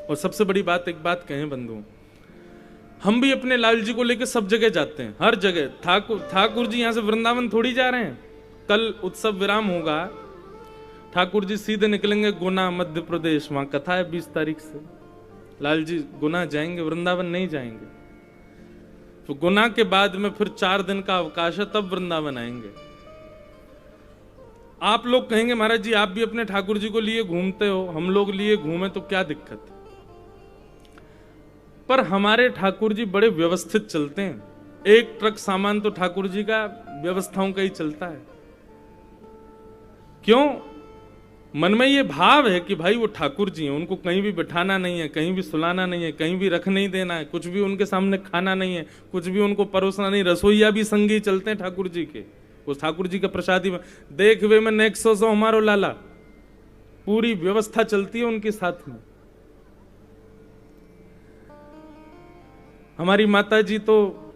और सबसे बड़ी बात, एक बात कहें बंधु, हम भी अपने लाल जी को लेकर सब जगह जाते हैं, हर जगह। ठाकुर जी यहां से वृंदावन थोड़ी जा रहे हैं। कल उत्सव विराम होगा, ठाकुर जी सीधे निकलेंगे गुना मध्य प्रदेश, वहां कथा है 20 तारीख से। लाल जी गुना जाएंगे, वृंदावन नहीं जाएंगे। तो गुना के बाद में फिर 4 दिन का अवकाश है, तब वृंदावन आएंगे। आप लोग कहेंगे महाराज जी आप भी अपने ठाकुर जी को लिए घूमते हो, हम लोग लिए घूमे तो क्या दिक्कत है? पर हमारे ठाकुर जी बड़े व्यवस्थित चलते हैं। एक ट्रक सामान तो ठाकुर जी का व्यवस्थाओं का ही चलता है। क्यों? मन में ये भाव है कि भाई वो ठाकुर जी हैं, उनको कहीं भी बिठाना नहीं है, कहीं भी सुलाना नहीं है, कहीं भी रख नहीं देना है, कुछ भी उनके सामने खाना नहीं है, कुछ भी उनको परोसना नहीं। रसोईया भी संगी चलते हैं ठाकुर जी के, उस ठाकुर जी के प्रसादी में। देख वे में नेक सो हमारो लाला, पूरी व्यवस्था चलती है उनके साथ में। हमारी माता जी तो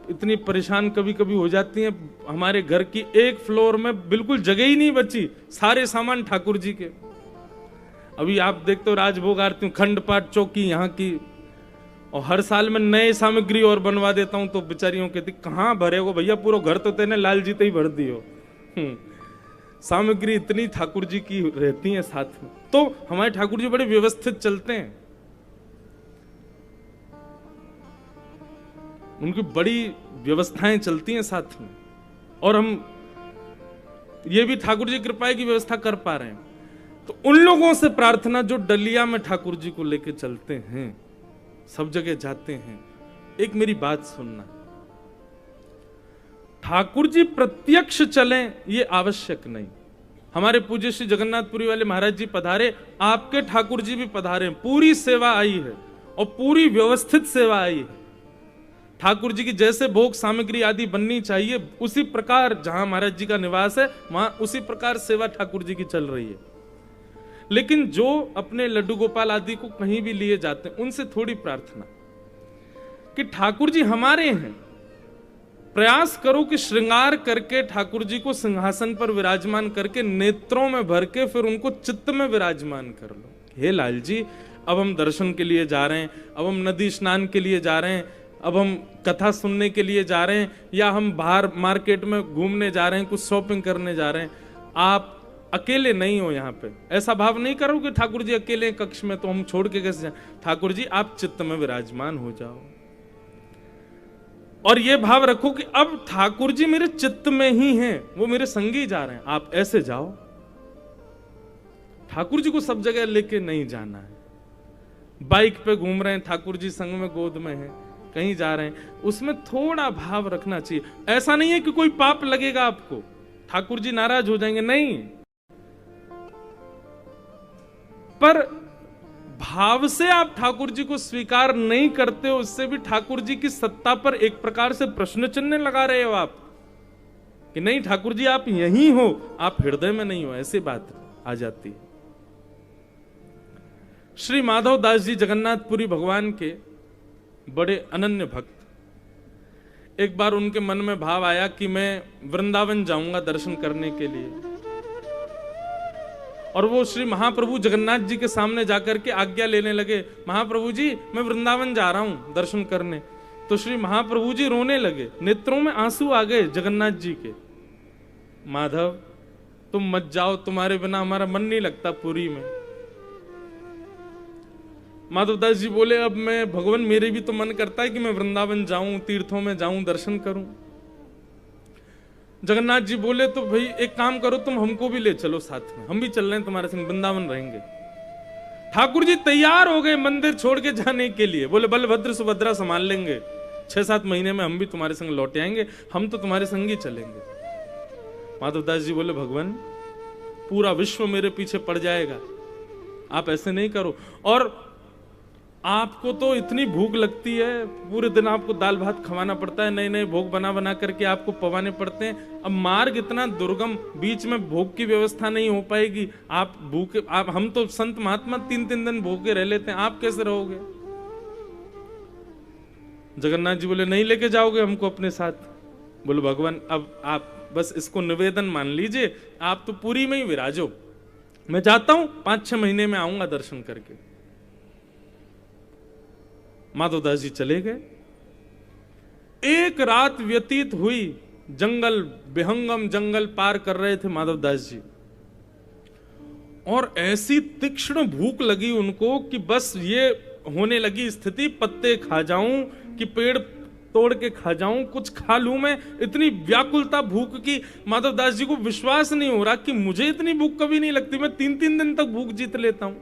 इतनी परेशान कभी कभी हो जाती हैं, हमारे घर की एक फ्लोर में बिल्कुल जगह ही नहीं बची, सारे सामान ठाकुर जी के। अभी आप देखते हो राजभोग आरती, खंड पाठ चौकी यहाँ की, और हर साल में नए सामग्री और बनवा देता हूं, तो बेचारियों कहती कहां भरे हो भैया, पूरा घर तो तेने लाल जी तो ही भर दियो। सामग्री इतनी ठाकुर जी की रहती है साथ में। तो हमारे ठाकुर जी बड़े व्यवस्थित चलते हैं, उनकी बड़ी व्यवस्थाएं चलती हैं साथ में, और हम ये भी ठाकुर जी कृपा की व्यवस्था कर पा रहे हैं। तो उन लोगों से प्रार्थना जो डलिया में ठाकुर जी को लेकर चलते हैं, सब जगह जाते हैं, एक मेरी बात सुनना, ठाकुर जी प्रत्यक्ष चलें ये आवश्यक नहीं। हमारे पूज्य श्री जगन्नाथपुरी वाले महाराज जी पधारे, आपके ठाकुर जी भी पधारे, पूरी सेवा आई है और पूरी व्यवस्थित सेवा आई है। ठाकुर जी की जैसे भोग सामग्री आदि बननी चाहिए उसी प्रकार, जहां महाराज जी का निवास है वहां उसी प्रकार सेवा ठाकुर जी की चल रही है। लेकिन जो अपने लड्डू गोपाल आदि को कहीं भी लिए जाते हैं, उनसे थोड़ी प्रार्थना कि ठाकुर जी हमारे हैं, प्रयास करो कि श्रृंगार करके ठाकुर जी को सिंहासन पर विराजमान करके नेत्रों में भर के फिर उनको चित्त में विराजमान कर लो। हे लाल जी, अब हम दर्शन के लिए जा रहे हैं, अब हम नदी स्नान के लिए जा रहे हैं, अब हम कथा सुनने के लिए जा रहे हैं, या हम बाहर मार्केट में घूमने जा रहे हैं, कुछ शॉपिंग करने जा रहे हैं, आप अकेले नहीं हो यहाँ पे। ऐसा भाव नहीं करो कि ठाकुर जी अकेले कक्ष में तो हम छोड़ के कैसे जाएं। ठाकुर जी आप चित्त में विराजमान हो जाओ, और ये भाव रखो कि अब ठाकुर जी मेरे चित्त में ही हैं, वो मेरे संगी जा रहे हैं, आप ऐसे जाओ। ठाकुर जी को सब जगह लेके नहीं जाना है। बाइक पे घूम रहे हैं, ठाकुर जी संग में गोद में है, कहीं जा रहे हैं, उसमें थोड़ा भाव रखना चाहिए। ऐसा नहीं है कि कोई पाप लगेगा आपको, ठाकुर जी नाराज हो जाएंगे, नहीं, पर भाव से आप ठाकुर जी को स्वीकार नहीं करते हो, उससे भी ठाकुर जी की सत्ता पर एक प्रकार से प्रश्न चिन्ह लगा रहे हो आप, कि नहीं ठाकुर जी आप यहीं हो, आप हृदय में नहीं हो, ऐसी बात आ जाती है। श्री माधव दास जी जगन्नाथपुरी भगवान के बड़े अनन्य भक्त, एक बार उनके मन में भाव आया कि मैं वृंदावन जाऊंगा दर्शन करने के लिए, और वो श्री महाप्रभु जगन्नाथ जी के सामने जाकर के आज्ञा लेने लगे, महाप्रभु जी मैं वृंदावन जा रहा हूं दर्शन करने। तो श्री महाप्रभु जी रोने लगे, नेत्रों में आंसू आ गए जगन्नाथ जी के। माधव तुम मत जाओ, तुम्हारे बिना हमारा मन नहीं लगता पुरी में। माधवदास जी बोले अब मैं, भगवान मेरे भी तो मन करता है कि मैं वृंदावन जाऊं, तीर्थों में जाऊं, दर्शन करूं। जगन्नाथ जी बोले तो भाई एक काम करो, तुम हमको भी ले चलो साथ में, हम भी चल रहे हैं तुम्हारे संग, वृंदावन रहेंगे। ठाकुर जी तैयार हो गए मंदिर छोड़ के जाने के लिए, बोले बलभद्र सुभद्रा संभाल लेंगे, 6-7 महीने में हम भी तुम्हारे संग लौट आएंगे, हम तो तुम्हारे संग ही चलेंगे। माधवदास जी बोले भगवान पूरा विश्व मेरे पीछे पड़ जाएगा, आप ऐसे नहीं करो, और आपको तो इतनी भूख लगती है, पूरे दिन आपको दाल भात खवाना पड़ता है, नए नए भोग बना बना करके आपको पवाने पड़ते हैं। अब मार्ग इतना दुर्गम, बीच में भोग की व्यवस्था नहीं हो पाएगी, आप भूखे, आप हम तो संत महात्मा 3-3 दिन भूखे रह लेते हैं, आप कैसे रहोगे? जगन्नाथ जी बोले नहीं लेके जाओगे हमको अपने साथ? बोले भगवान अब आप बस इसको निवेदन मान लीजिए, आप तो पुरी में ही विराजो, मैं जाता हूं, 5-6 महीने में आऊंगा दर्शन करके। माधवदास जी चले गए। एक रात व्यतीत हुई, जंगल, विहंगम जंगल पार कर रहे थे माधवदास जी, और ऐसी तीक्ष्ण भूख लगी उनको कि बस ये होने लगी स्थिति, पत्ते खा जाऊं कि पेड़ तोड़ के खा जाऊं, कुछ खा लूं मैं। इतनी व्याकुलता भूख की, माधवदास जी को विश्वास नहीं हो रहा कि मुझे इतनी भूख कभी नहीं लगती, मैं 3-3 दिन तक भूख जीत लेता हूं।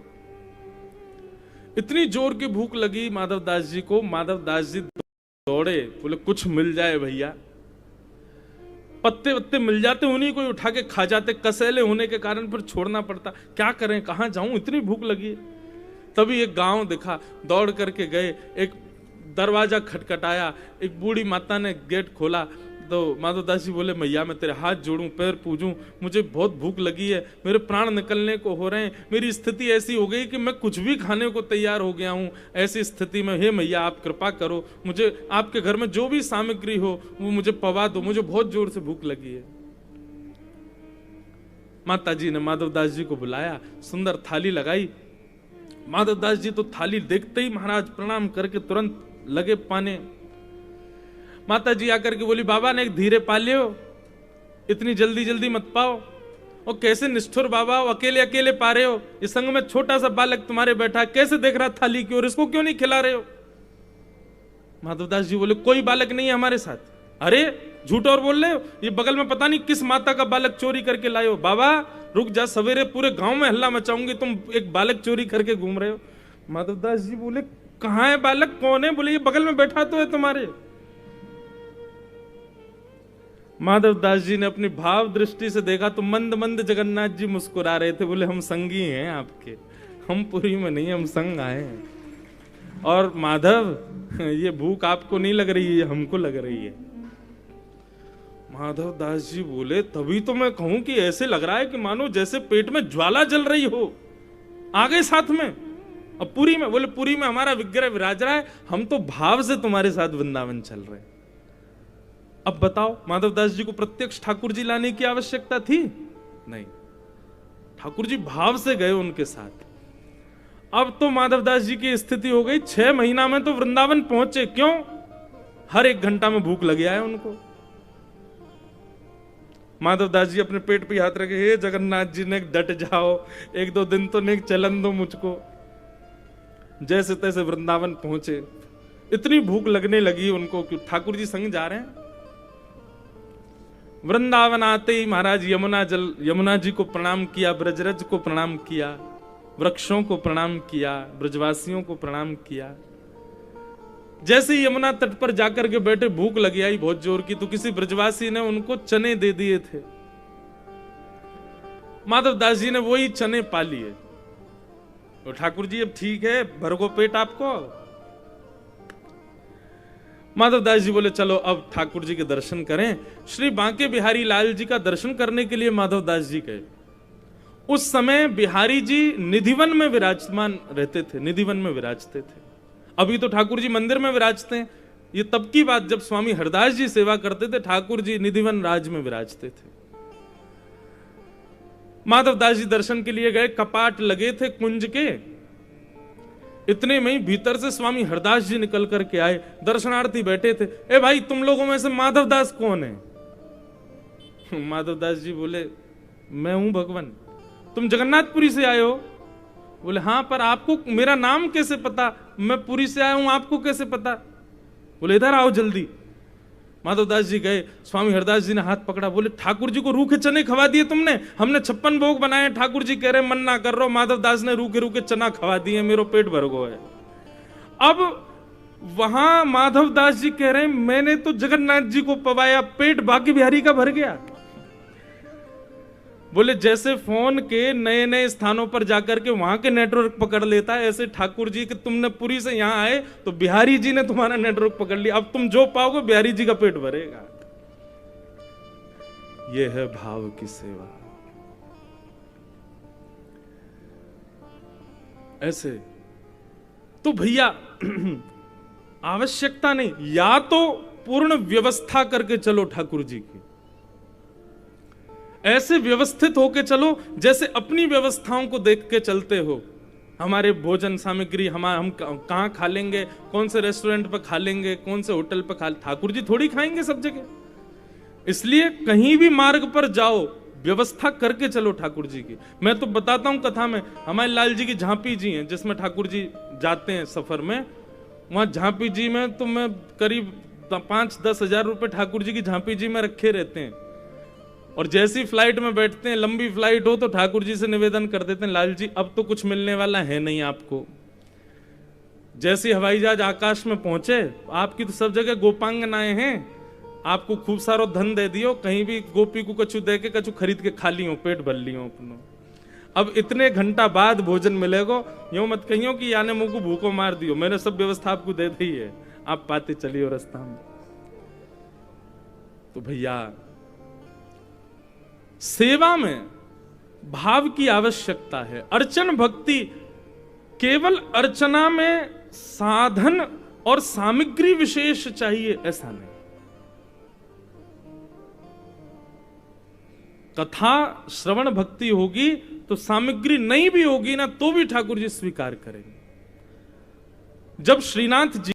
इतनी जोर की भूख लगी माधवदास जी को। माधवदास जी दौड़े, बोले कुछ मिल जाए भैया। पत्ते वत्ते मिल जाते, उन्हीं को उठा के खा जाते, कसैले होने के कारण फिर छोड़ना पड़ता। क्या करें, कहां जाऊं, इतनी भूख लगी। तभी एक गांव दिखा, दौड़ करके गए, एक दरवाजा खटखटाया, एक बूढ़ी माता ने गेट खोला। तो माधवदास जी बोले, मैया मैं तेरे हाथ जोड़ूं, पैर पूजूं, मुझे बहुत भूख लगी है, मेरे प्राण निकलने को हो रहे हैं, मेरी स्थिति ऐसी हो गई कि मैं कुछ भी खाने को तैयार हो गया हूं। ऐसी स्थिति में हे मैया आप कृपा करो, मुझे आपके घर में जो भी सामग्री हो वो मुझे पवा दो, मुझे बहुत जोर से भूख लगी है। माता जी ने माधवदास जी को बुलाया, सुंदर थाली लगाई। माधवदास जी तो थाली देखते ही महाराज प्रणाम करके तुरंत लगे पाने। माता जी आकर के बोली, बाबा ने एक धीरे पा लियो, इतनी जल्दी जल्दी मत पाओ। और कैसे निष्ठुर बाबा, अकेले अकेले पा रहे हो, इस संग में छोटा सा बालक तुम्हारे बैठा, कैसे देख रहा थाली की ओर, इसको क्यों नहीं खिला रहे हो? माधवदास जी बोले, कोई बालक नहीं है हमारे साथ। अरे झूठ और बोल रहे हो, ये बगल में पता नहीं किस माता का बालक चोरी करके लाए हो। बाबा रुक जा, सवेरे पूरे गांव में हल्ला मचाऊंगी, तुम एक बालक चोरी करके घूम रहे हो। माधवदास जी बोले, कहां है बालक, कौन है? बोले, ये बगल में बैठा तो है तुम्हारे। माधवदास जी ने अपनी भाव दृष्टि से देखा तो मंद मंद जगन्नाथ जी मुस्कुरा रहे थे। बोले, हम संगी हैं आपके, हम पुरी में नहीं, हम संग आए हैं। और माधव ये भूख आपको नहीं लग रही है, हमको लग रही है। माधवदास जी बोले, तभी तो मैं कहूं कि ऐसे लग रहा है कि मानो जैसे पेट में ज्वाला जल रही हो। आ गए साथ में। अब पुरी में, बोले पुरी में हमारा विग्रह विराज रहा है, हम तो भाव से तुम्हारे साथ वृंदावन चल रहे हैं। अब बताओ, माधवदास जी को प्रत्यक्ष ठाकुर जी लाने की आवश्यकता थी? नहीं, ठाकुर जी भाव से गए उनके साथ। अब तो माधवदास जी की स्थिति हो गई, 6 महीना में तो वृंदावन पहुंचे। क्यों? हर 1 घंटा में भूख लग गया है उनको। माधवदास जी अपने पेट पे हाथ रखे, हे जगन्नाथ जी ने डट जाओ, 1-2 दिन तो नहीं चलन दो मुझको। जैसे तैसे वृंदावन पहुंचे। इतनी भूख लगने लगी उनको कि ठाकुर जी संग जा रहे हैं। वृंदावन आते ही महाराज यमुना जी को प्रणाम किया, ब्रजरज को प्रणाम किया, वृक्षों को प्रणाम किया, ब्रजवासियों को प्रणाम किया। जैसे ही यमुना तट पर जाकर के बैठे, भूख लगी आई बहुत जोर की, तो किसी ब्रजवासी ने उनको चने दे दिए थे। माधवदास जी ने वही चने पा लिए। तो ठाकुर जी अब ठीक है, भरगो पेट आपको। माधवदास जी बोले, चलो अब ठाकुर जी के दर्शन करें। श्री बांके बिहारी लाल जी का दर्शन करने के लिए माधवदास जी गए। उस समय बिहारी जी निधिवन में विराजमान रहते थे, निधिवन में विराजते थे। अभी तो ठाकुर जी मंदिर में विराजते हैं। ये तब की बात जब स्वामी हरदास जी सेवा करते थे, ठाकुर जी निधिवन राज में विराजते थे। माधवदास जी दर्शन के लिए गए, कपाट लगे थे कुंज के। इतने में ही भीतर से स्वामी हरदास जी निकल करके आए, दर्शनार्थी बैठे थे। ए भाई, तुम लोगों में से माधवदास कौन है? माधवदास जी बोले, मैं हूं भगवान। तुम जगन्नाथपुरी से आए हो? बोले, हाँ, पर आपको मेरा नाम कैसे पता? मैं पुरी से आया हूं, आपको कैसे पता? बोले, इधर आओ जल्दी। माधवदास जी गए, स्वामी हरदास जी ने हाथ पकड़ा। बोले, ठाकुर जी को रूखे चने खवा दिए तुमने? हमने 56 भोग बनाए, ठाकुर जी कह रहे मन ना कर रहो। माधवदास ने रूखे रूखे चना खवा दिए, मेरो पेट भर गो है। अब वहां माधवदास जी कह रहे, मैंने तो जगन्नाथ जी को पवाया, पेट बाकी बिहारी का भर गया। बोले, जैसे फोन के नए नए स्थानों पर जाकर के वहां के नेटवर्क पकड़ लेता है, ऐसे ठाकुर जी कि तुमने पुरी से यहां आए तो बिहारी जी ने तुम्हारा नेटवर्क पकड़ लिया। अब तुम जो पाओगे बिहारी जी का पेट भरेगा। यह है भाव की सेवा। ऐसे तो भैया आवश्यकता नहीं, या तो पूर्ण व्यवस्था करके चलो ठाकुर जी की। ऐसे व्यवस्थित होके चलो जैसे अपनी व्यवस्थाओं को देख के चलते हो। हमारे भोजन सामग्री हम कहाँ खा लेंगे, कौन से रेस्टोरेंट पर खा लेंगे, कौन से होटल पर खा, ठाकुर जी थोड़ी खाएंगे सब जगह। इसलिए कहीं भी मार्ग पर जाओ व्यवस्था करके चलो ठाकुर जी की। मैं तो बताता हूं कथा में, हमारे लाल जी की झांपी जी हैं जिसमें ठाकुर जी जाते हैं सफर में, वहां झांपी जी में तो मैं करीब 5-10 हजार रुपए ठाकुर जी की झांपी जी में रखे रहते हैं। और जैसी फ्लाइट में बैठते हैं, लंबी फ्लाइट हो तो ठाकुर जी से निवेदन कर देते हैं, लाल जी अब तो कुछ मिलने वाला है नहीं आपको। जैसे हवाई जहाज आकाश में पहुंचे, आपकी तो सब जगह गोपांगनाएं हैं, आपको खूब सारा धन दे दियो, कहीं भी गोपी को कछु दे के कछु खरीद के खा लियो, पेट भर लियो अपनो। अब इतने घंटा बाद भोजन मिलेगा, यूं मत कहियो कि याने मुंह को भूखो मार दियो, मैंने सब व्यवस्था आपको दे दी है, आप पाते चलियो रास्ता में। तो भैया सेवा में भाव की आवश्यकता है। अर्चन भक्ति केवल अर्चना में साधन और सामग्री विशेष चाहिए ऐसा नहीं। कथा श्रवण भक्ति होगी तो सामग्री नहीं भी होगी ना तो भी ठाकुर जी स्वीकार करेंगे। जब श्रीनाथ जी